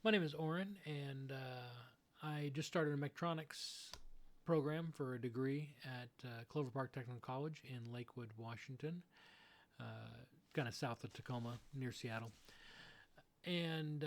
My name is Oren, and I just started a Mechatronics program for a degree at Clover Park Technical College in Lakewood, Washington, kind of south of Tacoma, near Seattle. And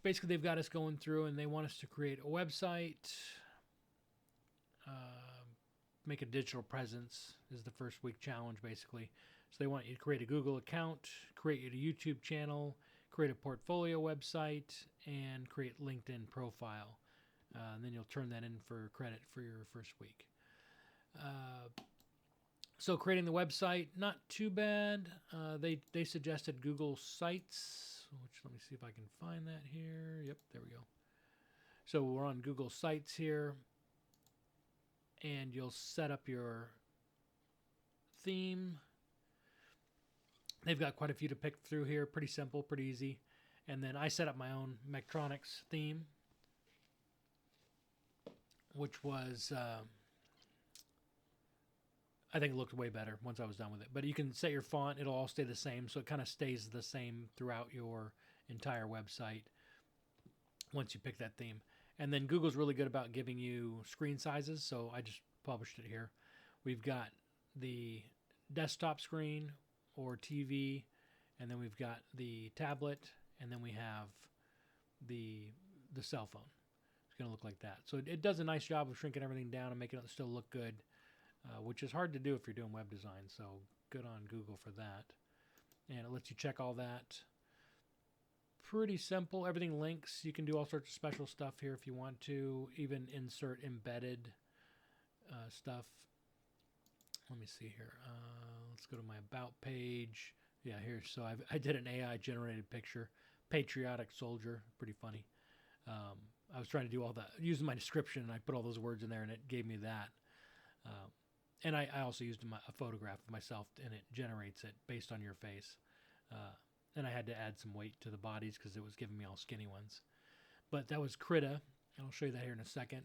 basically, they've got us going through, and they want us to create a website, uh, make a digital presence. Is the first week challenge, basically. So they want you to create a Google account, create a YouTube channel, create a portfolio website, and create LinkedIn profile. And then you'll turn that in for credit for your first week. So creating the website, not too bad. They suggested Google Sites, which let me see if I can find that here. Yep, there we go. So we're on Google Sites here, and you'll set up your theme. They've got quite a few to pick through here. Pretty simple, pretty easy. And then I set up my own Mechatronics theme, which was I think it looked way better once I was done with it. But you can set your font; it'll all stay the same, so it kind of stays the same throughout your entire website once you pick that theme. And then Google's really good about giving you screen sizes, so I just published it here. We've got the desktop screen or TV, and then we've got the tablet, and then we have the cell phone. It's going to look like that. So it does a nice job of shrinking everything down and making it still look good, which is hard to do if you're doing web design. So good on Google for that. And it lets you check all that. Pretty simple. Everything links. You can do all sorts of special stuff here if you want to. Even insert embedded stuff. Let me see here. Let's go to my about page. Yeah, here. So I did an AI generated picture. Patriotic soldier. Pretty funny. I was trying to do all that using my description, and I put all those words in there, and it gave me that. And I also used a photograph of myself, and it generates it based on your face. And I had to add some weight to the bodies because it was giving me all skinny ones. But that was Krita, and I'll show you that here in a second.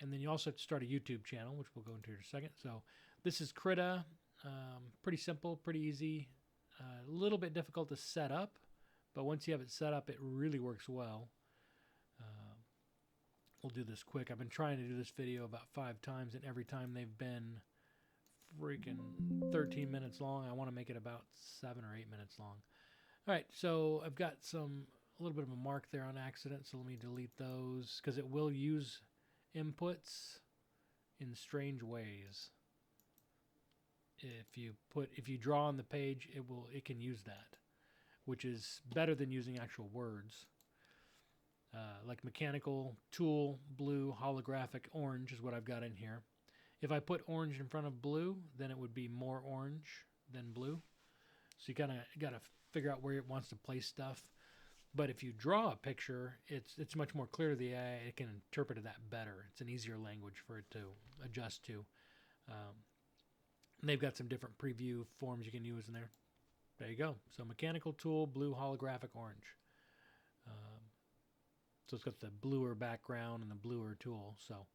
And then you also have to start a YouTube channel, which we'll go into in a second. So this is Krita. Pretty simple, pretty easy. A little bit difficult to set up, but once you have it set up, it really works well. We'll do this quick. I've been trying to do this video about 5 times, and every time they've been freaking 13 minutes long. I want to make it about 7 or 8 minutes long. All right, so I've got a little bit of a mark there on accident, so let me delete those because it will use inputs in strange ways. If you draw on the page, it can use that, which is better than using actual words. Like mechanical, tool, blue, holographic, orange is what I've got in here. If I put orange in front of blue, then it would be more orange than blue. So you kind of got to figure out where it wants to place stuff. But if you draw a picture, it's much more clear to the AI. It can interpret that better. It's an easier language for it to adjust to. And they've got some different preview forms you can use in there. There you go. So mechanical tool, blue, holographic, orange. So it's got the bluer background and the bluer tool. So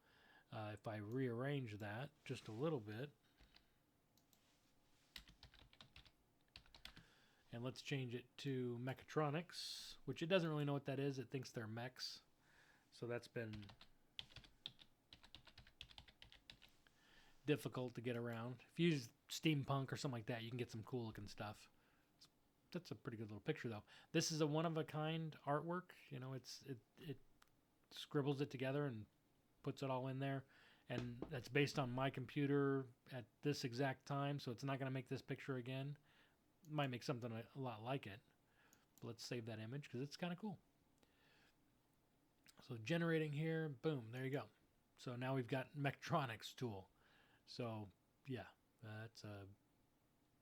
if I rearrange that just a little bit, and let's change it to Mechatronics, which it doesn't really know what that is. It thinks they're mechs. So that's been difficult to get around. If you use steampunk or something like that, you can get some cool looking stuff. That's a pretty good little picture, though. This is a one-of-a-kind artwork. You know, it scribbles it together and puts it all in there. And that's based on my computer at this exact time, so it's not going to make this picture again. It might make something a lot like it. But let's save that image because it's kind of cool. So generating here, boom, there you go. So now we've got Mechatronics tool. So, yeah, that's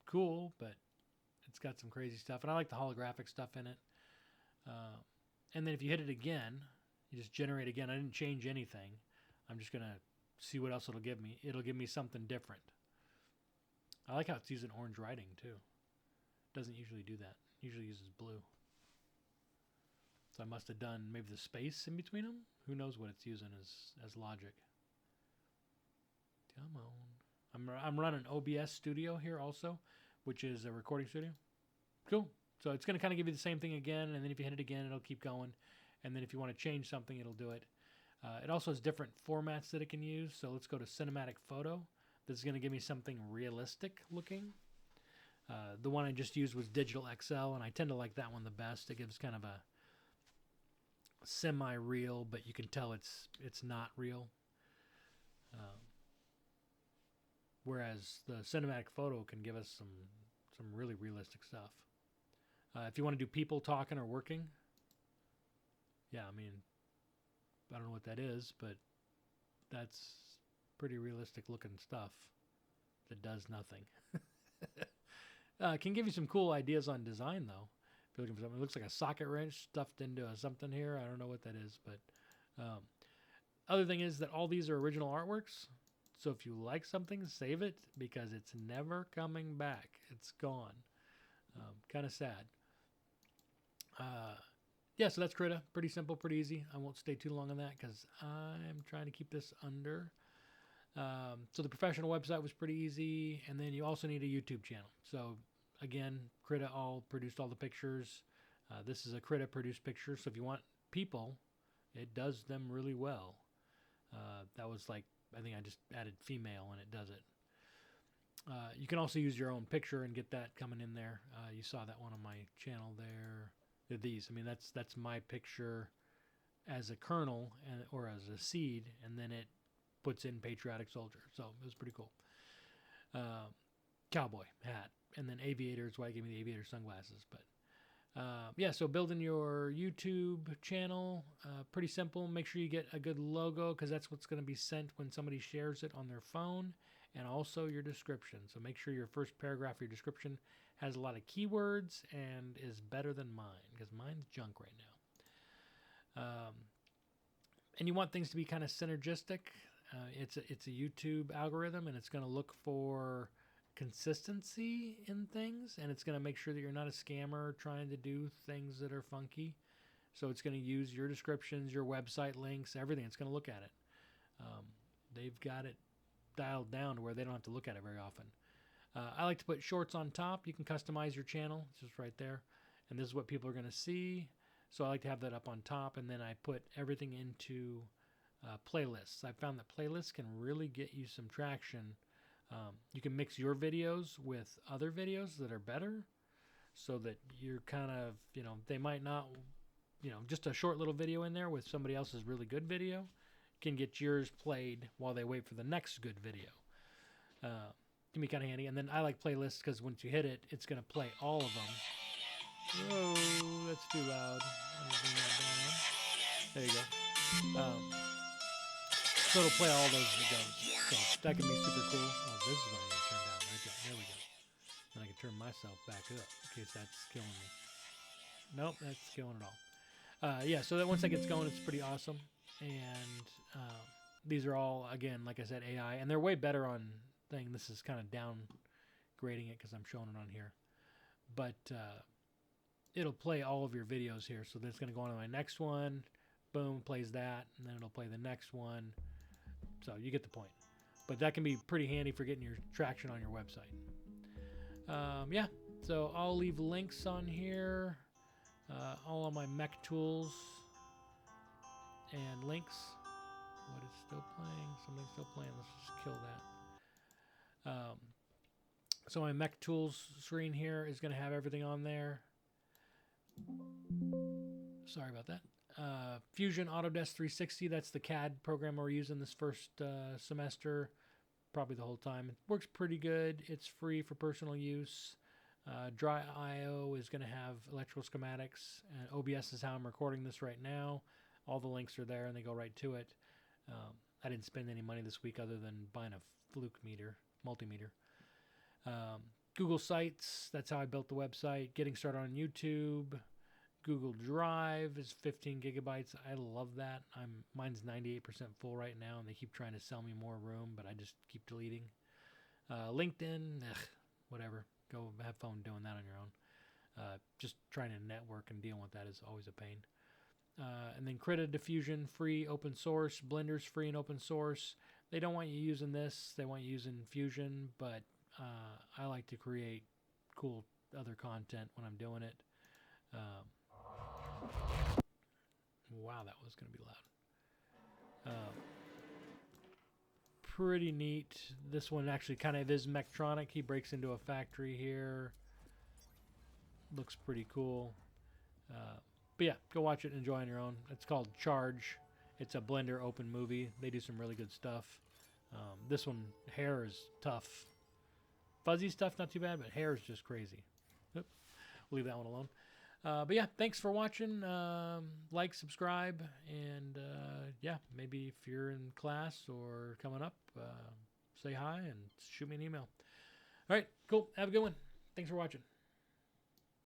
cool, but it's got some crazy stuff. And I like the holographic stuff in it. And then if you hit it again, you just generate again. I didn't change anything. I'm just going to see what else it'll give me. It'll give me something different. I like how it's using orange writing, too. It doesn't usually do that. It usually uses blue. So I must have done maybe the space in between them. Who knows what it's using as logic. Come on. I'm running OBS Studio here also, which is a recording studio. Cool. So it's going to kind of give you the same thing again, and then if you hit it again, it'll keep going. And then if you want to change something, it'll do it. It also has different formats that it can use. So let's go to cinematic photo. This is going to give me something realistic looking. The one I just used was digital XL, and I tend to like that one the best. It gives kind of a semi-real, but you can tell it's not real. Whereas the cinematic photo can give us some really realistic stuff. If you want to do people talking or working, yeah, I mean, I don't know what that is, but that's pretty realistic looking stuff that does nothing. Can give you some cool ideas on design, though. If you're looking for something, it looks like a socket wrench stuffed into something here. I don't know what that is, but other thing is that all these are original artworks. So if you like something, save it because it's never coming back. It's gone. Kind of sad. Yeah, so that's Krita. Pretty simple, pretty easy. I won't stay too long on that because I'm trying to keep this under. So the professional website was pretty easy, and then you also need a YouTube channel. So again, Krita produced all the pictures. This is a Krita produced picture, so if you want people, it does them really well. That was like, I think I just added female and it does it. You can also use your own picture and get that coming in there. You saw that one on my channel there. These, I mean, that's my picture as a kernel or as a seed, and then it puts in patriotic soldier. So it was pretty cool. Cowboy hat, and then aviator is why I gave me the aviator sunglasses. But yeah, so building your YouTube channel, pretty simple. Make sure you get a good logo because that's what's going to be sent when somebody shares it on their phone, and also your description. So make sure your first paragraph of your description has a lot of keywords and is better than mine because mine's junk right now. And you want things to be kind of synergistic. It's a YouTube algorithm, and it's going to look for consistency in things, and it's going to make sure that you're not a scammer trying to do things that are funky. So it's going to use your descriptions, your website links, everything. It's going to look at it. They've got it dialed down to where they don't have to look at it very often. I like to put shorts on top. You can customize your channel. It's just right there. And this is what people are going to see. So I like to have that up on top, and then I put everything into playlists. I found that playlists can really get you some traction. You can mix your videos with other videos that are better so that you're kind of, they might not, just a short little video in there with somebody else's really good video can get yours played while they wait for the next good video. Can be kind of handy. And then I like playlists because once you hit it, it's going to play all of them. Whoa, that's too loud. There you go. So it'll play all those videos. So that can be super cool. Oh, this is what I need to turn down right there. There we go. Then I can turn myself back up in case that's killing me. Nope, that's killing it all. Yeah, so that once that gets going, it's pretty awesome. And these are all, again, like I said, AI. And they're way better on thing. This is kind of downgrading it because I'm showing it on here. But it'll play all of your videos here. So that's going to go on to my next one. Boom, plays that. And then it'll play the next one. So you get the point. But that can be pretty handy for getting your traction on your website. Yeah, so I'll leave links on here. All of my mech tools and links. What is still playing? Something's still playing. Let's just kill that. So my mech tools screen here is going to have everything on there. Sorry about that. Fusion Autodesk 360, that's the CAD program we're using this first semester, probably the whole time. It works pretty good. It's free for personal use. Dry.io is going to have electrical schematics, and OBS is how I'm recording this right now. All the links are there, and they go right to it. I didn't spend any money this week other than buying a Fluke multimeter. Google Sites, that's how I built the website. Getting started on YouTube. Google Drive is 15 gigabytes. I love that. Mine's 98% full right now, and they keep trying to sell me more room, but I just keep deleting. LinkedIn, whatever. Go have fun doing that on your own. Just trying to network and deal with that is always a pain. And then Krita Diffusion, free, open source. Blender's free and open source. They don't want you using this. They want you using Fusion, but I like to create cool other content when I'm doing it. Wow, that was going to be loud. Pretty neat. This one actually kind of is Mechatronic. He breaks into a factory here. Looks pretty cool. But yeah, go watch it and enjoy on your own. It's called Charge. It's a Blender open movie. They do some really good stuff. This one, hair is tough. Fuzzy stuff, not too bad, but hair is just crazy. Oop, we'll leave that one alone. But yeah, thanks for watching. Like, subscribe, and yeah, maybe if you're in class or coming up, say hi and shoot me an email. All right, cool. Have a good one. Thanks for watching.